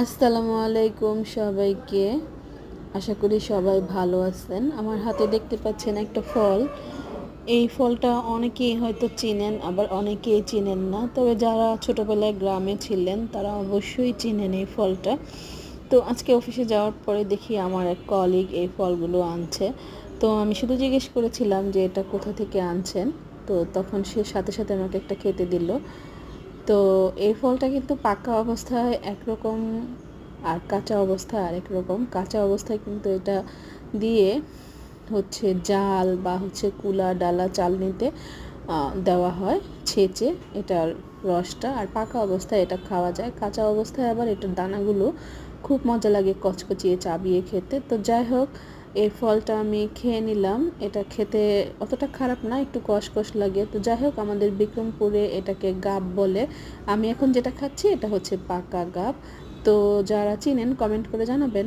আসসালামু আলাইকুম সবাইকে। আশা করি সবাই ভালো আছেন। আমার হাতে দেখতে পাচ্ছেন একটা ফল। এই ফলটা অনেকেই হয়তো চিনেন, আবার অনেকেই চিনেন না। তবে যারা ছোটবেলায় গ্রামে ছিলেন তারা অবশ্যই চিনেন এই ফলটা। তো আজকে অফিসে যাওয়ার পরে দেখি আমার এক কলিগ এই ফলগুলো আনছে। তো আমি শুধু জিজ্ঞেস করেছিলাম যে এটা কোথা থেকে আনছেন। তো তখন সে সাথে সাথে আমাকে একটা খেতে দিল। তো এই ফলটা কিন্তু পাকা অবস্থায় একরকম আর কাঁচা অবস্থায় আরেক রকম। কাঁচা অবস্থায় কিন্তু এটা দিয়ে হচ্ছে জাল বা হচ্ছে কুলা ডালা চালনিতে দেওয়া হয় ছেঁচে এটার রসটা। আর পাকা অবস্থায় এটা খাওয়া যায়। কাঁচা অবস্থায় আবার এটার দানাগুলো খুব মজা লাগে কচকচিয়ে চাবিয়ে খেতে। তো যাই হোক, এই ফলটা আমি খেয়ে নিলাম। এটা খেতে অতটা খারাপ না, একটু কষকষ লাগে। তো যাই হোক, আমাদের বিক্রমপুরে এটাকে গাব বলে। আমি এখন যেটা খাচ্ছি এটা হচ্ছে পাকা গাব। তো যারা চিনেন কমেন্ট করে জানাবেন।